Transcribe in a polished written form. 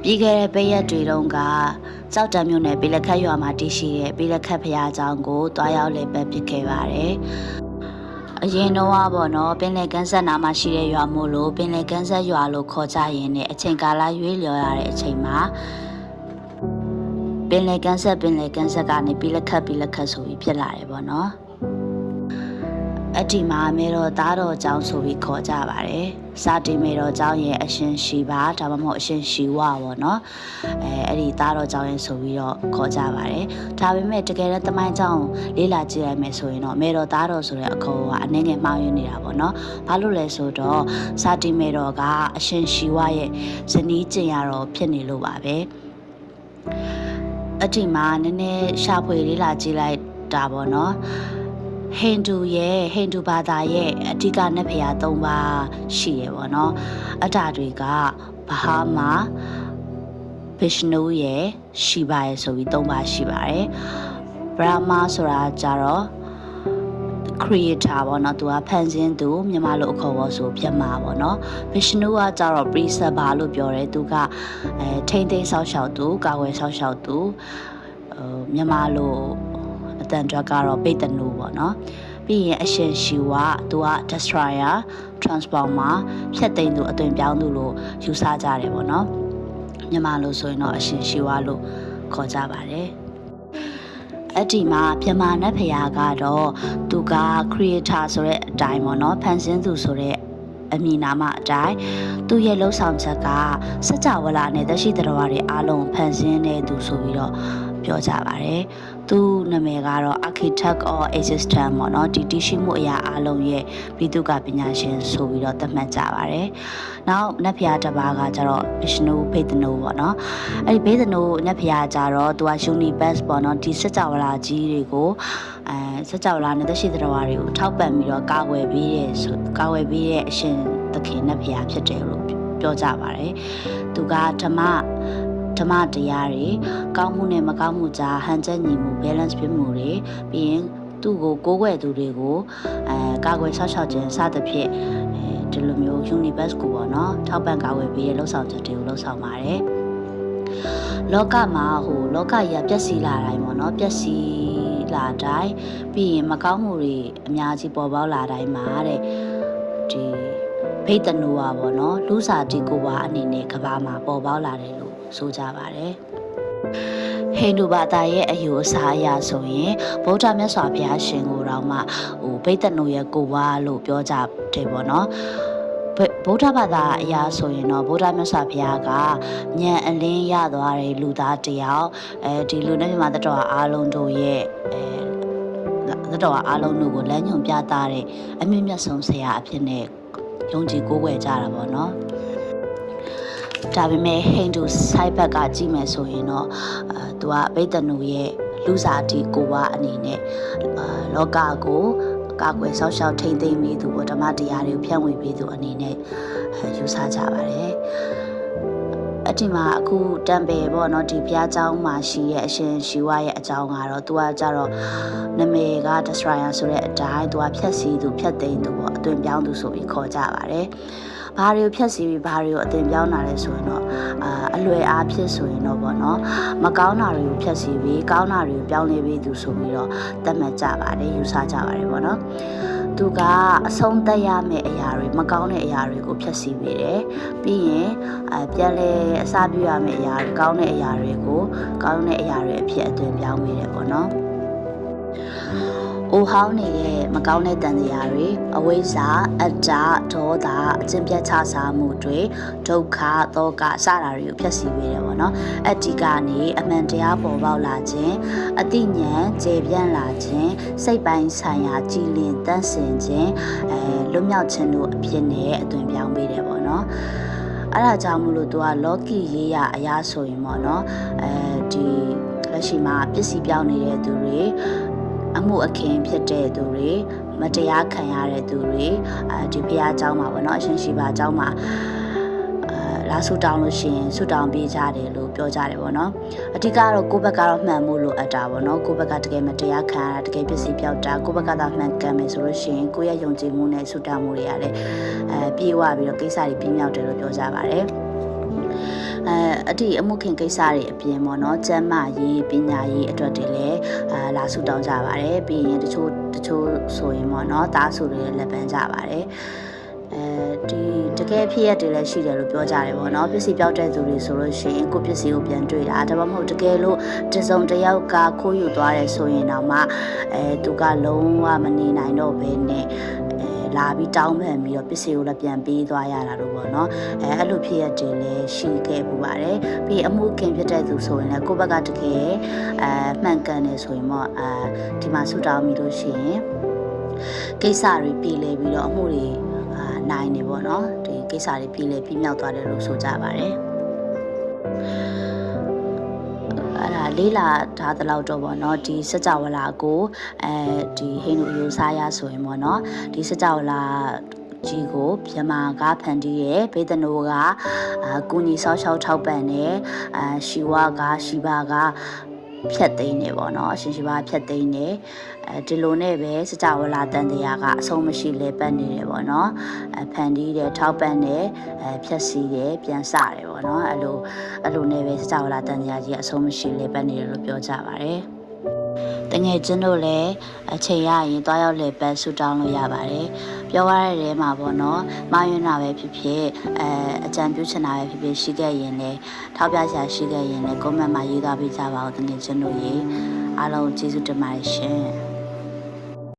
ပြီးခဲ့တဲ့ပိရက်တွေတုန်းကကြောက်တံမြို့နယ်ပြည်လက်ခတ်ရွာမှာတည်ရှိတဲ့ပြည်လက်ခတ်ဘုရားကျောင်းကိုတွားရောက်လည်ပတ်ဖြစ်ခဲ့ပါတယ်။အရင်တော့ပေါ့နော်ပင်လယ်ကမ်းစပ်နာမှာရှိတဲ့ရွာမို့လို့ပင်လယ်ကမ်းစပ်ရွာလို့ခေါ်ကြရင်လည်းအချိန်ကာလရွေးလျော်ရတဲ့အချိန်မှာပင်လယ်ကမ်းစပ်ကနေပြည်လက်ခတ်ဆိုပြီးဖြစ်လာတယ်ပေါ့နော်။အဒီမှာမေတော်သားတော်ကျောင်းဆိုပြီးခေါ်ကြပါတယ်။စာတီမေတော်ကျောင်းရဲ့အရှင်ရှိပါဒါမှမဟုတ်အရှင်ရှိဝပေါ့နော်။အဲ့ဒီသားတော်ကျောင်းရဲ့ဆိုပြီးတော့ခေါ်ကြပါတယ်။ဒါပေမဲ့တကယ်တော့တမိုင်းကျောင်းလေးလာကြည့်ရမယ်ဆိုရင်တော့မေတော်သားတော်ဆိုတဲ့အခေါ်ကအနည်းငယ်မှားယွင်းနေတာပေါ့နော်။ဘာလို့လဲဆိုတော့စာတီမေတော်ကအရှင်ရှိဝရဲ့ဇနီးကျင်ရတော်ဖြစ်နေလို့ပါပဲ။အဒီမှာနည်းနည်းရှာဖွေလေးလာကြည့်လိုက်တာပေါ့နော်။ဟိန္ဒူဘာသာရဲ့အဓိကနတ်ဘုရား၃ပါးရှိရပေါ့နော်အတားတွေကဘဟာမာဗစ်ရှနုရဲ့ရှိပါရဲ့ဆိုပြီး၃ပါးရှိပါတယ်ဗြဟ္မာဆိုတာကြတော့ creator ပေါ့နော်သူကဖန်ဆင်းသူမြန်မာလိုအခေါ်ပေါ်ဆိုပြတ်မှာပေါ့နော်ဗစ်ရှနုကကြတော့ preserver လို့ပြောတယ်သူကထိမ့်သိမ်းဆောက်ရှောက်သူကာဝယ်ဆောက်ရှောက်သူမြန်မာလိုအတန်တွက်ကတော့ပိတ်တနူပေါ့နော်ပြီးရင်အရှင်ရှိဝသူက destroyer transformer ဖြတ်သိမ်းသူအသွင်ပြောင်းသူလို့ယူဆကြတယ်ပေါ့နော်မြန်မာလိုဆိုရင်တော့အရှင်ရှိဝလို့ခေါ်ကြပါတယ်အဲ့ဒီမှာပြမနတ်ဖရာကတော့သူက creator ဆိုတဲ့အတိုင်းပေါ့နော်ဖန်ဆင်းသူဆိုတဲ့အမည်နာမအတိုင်းသူရဲ့လှုပ်ဆောင်ချက်ကစကြဝဠာနဲ့သက်ရှိတရားတွေအားလုံးဖန်ဆင်းနေသူဆိုပြီးတော့ပြောကြပါတယ်သူနာမည်ကတော့ architect of existence ပေါ့နော်ဒီတည်ရှိမှုအရာအလုံးရဲ့ဘိသုကပညာရှင်ဆိုပြီးတော့သတ်မှတ်ကြပါတယ်နောက်နတ်ဖျားတစ်ပါးကကျတော့ Vishnu ဘိသနုပေါ့နော်အဲ့ဒီဘိသနုနတ်ဖျားကျတော့သူက universe ပေါ့နော်ဒီစကြဝဠာကြီးတွေကိုစကြဝဠာနဲ့သက်ရှိတရားတွေကိုထောက်ပံ့ပြီးတော့ကာကွယ်ပေးတဲ့အရှင်သခင်နတ်ဖျားဖြစ်တယ်လို့ပြောကြပါတယ်သူကဓမ္မတရားတွေကောင်းမှုနဲ့မကောင်းမှုကြားဟန်ချက်ညီမှု balance ဖြစ်မှုတွေပြီးရင်သူ့ကိုကိုးကွယ်သူတွေကိုကာကွယ်ဆောက်ရှောက်ခြင်းစသဖြင့်ဒီလိုမျိုး universe ကိုပေါ့နော်ထောက်ပံ့ကာကွယ်ပေးတဲ့လှုပ်ဆောင်ချက်တွေကိုလှုပ်ဆောင်ပါတယ်လောကမှာလောကကြီးကပျက်စီးလာတိုင်းပေါ့နော်ပျက်စီးလာတိုင်းပြီးရင်မကောင်းမှုတွေအများကြီးပေါ်ပေါက်လာတိုင်းမှာတဲ့ဒီဘိတနူဝါပေါ့နော်လူစားတီကိုဝါအနေနဲ့ကဘာမှာပေါ်ပေါက်လာတယ်လို့ဆိုကြပါတယ်ဟိန္ဒူဘာသာရဲ့အယူအဆအရဆိုရင်ဗုဒ္ဓမြတ်စွာဘုရားရှင်ကိုတော့မှဘိတနူရဲ့ကိုဝါလို့ပြောကြတယ်ပေါ့နော်ဗုဒ္ဓဘာသာအရာဆိုရင်တော့ဗုဒ္ဓမြတ်စွာဘုရားကဉာဏ်အလင်းရသွားတဲ့လူသားတယောက်ဒီလူနဲ့မြတ်သတ္တဝါအားလုံးတို့ရဲ့သတ္တဝါအားလုံးတို့ကိုလမ်းညွှန်ပြသတဲ့အမြင့်မြတ်ဆုံးဆရာအဖြစ်နဲ့ယုံကြည်ကိုးကွယ်ကြတာပေါ့နော်ဒါပေမဲ့ဟိန္ဒူဆိုက်ဘက်ကကြည့်မယ်ဆိုရင်တော့သူကဘိတနူရဲ့လူစားတီကိုဝါအနေနဲ့လောကကိုကာကွယ်ဆောက်ရှောက်ထိန်းသိမ်းပြီးသူဓမ္မတရားတွေကိုဖြန့်ဝေပေးသူအနေနဲ့ယူဆကြပါတယ်အဒီမှာအခုတံပယ်ပေါ့နော်ဒီဘုရားကျောင်းမှာရှိရဲ့အရှင်ရှိဝရဲ့အကြောင်းကတော့သူကကြတော့နာမည်က destroyer ဆိုတဲ့အတိုင်းသူကဖြတ်စည်းသူဖြတ်သိမ်းသူပေါ့အသွင်ပြောင်းသူဆိုပြီးခေါ်ကြပါတယ်ဘာတွေကိုဖြတ်စည်းပြီးဘာတွေကိုအသွင်ပြောင်းတာလဲဆိုရင်တော့အလွယ်အားဖြစ်ဆိုရင်တော့ပေါ့နော်မကောင်းတာတွေကိုဖြတ်စည်းပြီးကောင်းတာတွေကိုပြောင်းလဲပြီးသူဆိုပြီးတော့သတ်မှတ်ကြပါတယ်ယူဆကြပါတယ်ပေါ့နော်သူကအဆုံးသတ်ရမယ့်အရာတွေမကောင်းတဲ့အရာတွေကိုဖျက်ဆီးပေးတယ်ပြီးရင်ပြန်လဲအစားပြုရမယ့်အရာတွေကောင်းတဲ့အရာတွေကိုကောင်းတဲ့အရာတွေအဖြစ်အသွင်ပြောင်းပေးတယ်ပေါ့နော်အိုဟောင်းနေတဲ့မကောင်းတဲ့တန်တရားတွေအဝိဇ္ဇာအတ္တဒေါသအကျင့်ပြတ်ချစားမှုတွေဒုက္ခသောကစတာတွေကိုဖျက်ဆီးပေးတယ်ပေါ့နော်အတ္တိကနေအမှန်တရားပေါ်ပေါက်လာခြင်းအတိညာဉ်ကျေပြန့်လာခြင်းစိတ်ပိုင်းဆိုင်ရာကြည်လင်တန့်စင်ခြင်းလွတ်မြောက်ခြင်းတို့အဖြစ်နဲ့အသွင်ပြောင်းပေးတယ်ပေါ့နော်အဲ့ဒါကြောင့်မလို့သူကလောကီရေးရအရာဆိုရင်ပေါ့နော်ဒီလက်ရှိမှာပစ္စည်းပြောင်းနေတဲ့သူတွေအမှုအခင်းဖြစ်တဲ့သူတွေမတရားခံရတဲ့သူတွေဒီဘုရားကျောင်းမှာပေါ့နော်အရှင်ရှိပါကျောင်းမှာလာဆူတောင်းလို့ရှိရင်ဆူတောင်းပေးကြတယ်လို့ပြောကြတယ်ပေါ့နော်အဓိကတော့ကိုယ့်ဘက်ကတော့မှန်မှုလို့အပ်တာပေါ့နော်ကိုယ့်ဘက်ကတကယ်မတရားခံရတာတကယ်ပစ္စည်းပြောက်တာကိုယ့်ဘက်ကသာမှန်ကန်မယ်ဆိုလို့ရှိရင်ကိုယ့်ရဲ့ယုံကြည်မှုနဲ့ဆူတောင်းမှုတွေရတယ်ပြေဝပြီးတော့ကိစ္စတွေပြင်းမြောက်တယ်လို့ပြောကြပါတယ် အတိအမှုခင်ကိစ္စတွေအပြင်ပေါ့နော်ကျမ်းမာရေးပညာရေးအတွက်တွေလည်းလာဆူတောင်းကြပါတယ်ပြီးရင်တချို့ဆိုရင်ပေါ့နော်တားဆူတွေလည်းလက်ပန်းကြပါတယ်ဒီတကယ်ဖြစ်ရတွေလည်းရှိတယ်လို့ပြောကြတယ်ပေါ့နော်ပစ္စည်းပြောက်တဲ့သူတွေဆိုလို့ရှိရင်ကိုပစ္စည်းကိုပြန်တွေ့တာဒါမှမဟုတ်တကယ်လို့တစုံတစ်ယောက်ကခိုးယူသွားတယ်ဆိုရင်တော့မှသူကလုံးဝမနေနိုင်တော့ဘဲနဲ့လာပြီးတောင်းပန်ပြီးတော့ပစ္စည်းကိုလည်းပြန်ပေးသွားရတာလို့ပေါ့နော်အဲ့လိုဖြစ်ရတဲ့လည်းရှိခဲ့ပူပါတယ်ပြီးအမှုခင်ဖြစ်တဲ့သူဆိုရင်လည်းကိုယ့်ဘက်ကတကယ်မှန်ကန်တယ်ဆိုရင်ပေါ့ဒီမှာဆူတောင်းပြီးလို့ရှိရင်ကိစ္စတွေပြည်လဲပြီးတော့အမှုတွေနိုင်နေပေါ့နော်ဒီကိစ္စတွေပြည်လဲပြီးမြောက်သွားတယ်လို့ဆိုကြပါတယ်လေးလာထားတဲ့လောက်တော့ပေါ့နော်ဒီစကြဝဠာကိုဒီဟိန္ဒူအယူဆရဆိုရင်ပေါ့နော်ဒီစကြဝဠာကြီးကိုမြန်မာကဖန်တီးရဲ့ဘေဒနိုကကုညီဆောက်ရှောက်ထောက်ပံ့တယ်ရှီဝါကရှီဘာကဖြတ်သိမ်းနေပေါ့နော်အရှင်ရှိပါဖြတ်သိမ်းနေဒီလိုနဲ့ပဲစကြဝဠာတန်တရားကအဆုံးမရှိလဲပတ်နေတယ်ပေါ့နော်ဖန်တီးတယ်ထောက်ပံ့တယ်ဖြတ်စီးတယ်ပြန်စတယ်ပေါ့နော်အဲ့လိုနဲ့ပဲစကြဝဠာတန်တရားကြီးအဆုံးမရှိလဲပတ်နေတယ်လို့ပြောကြပါတယ်တငယ်ချင်းတို့လည်းအချိန်ရရင်တွားရောက်လေပတ်ဆူတောင်းလို့ရပါတယ်ပြောရတဲ့ထဲမှာပေါ့နော်မာယွန်းတာပဲဖြစ်ဖြစ်အကြံပြုချင်တာပဲဖြစ်ဖြစ်ရှိခဲ့ရင်လည်းထောက်ပြချာရှိခဲ့ရင်လည်း comment မှာရေးသားပေးကြပါဦးတငယ်ချင်းတို့ရေအားလုံးကျေးဇူးတင်ပါတယ်ရှင်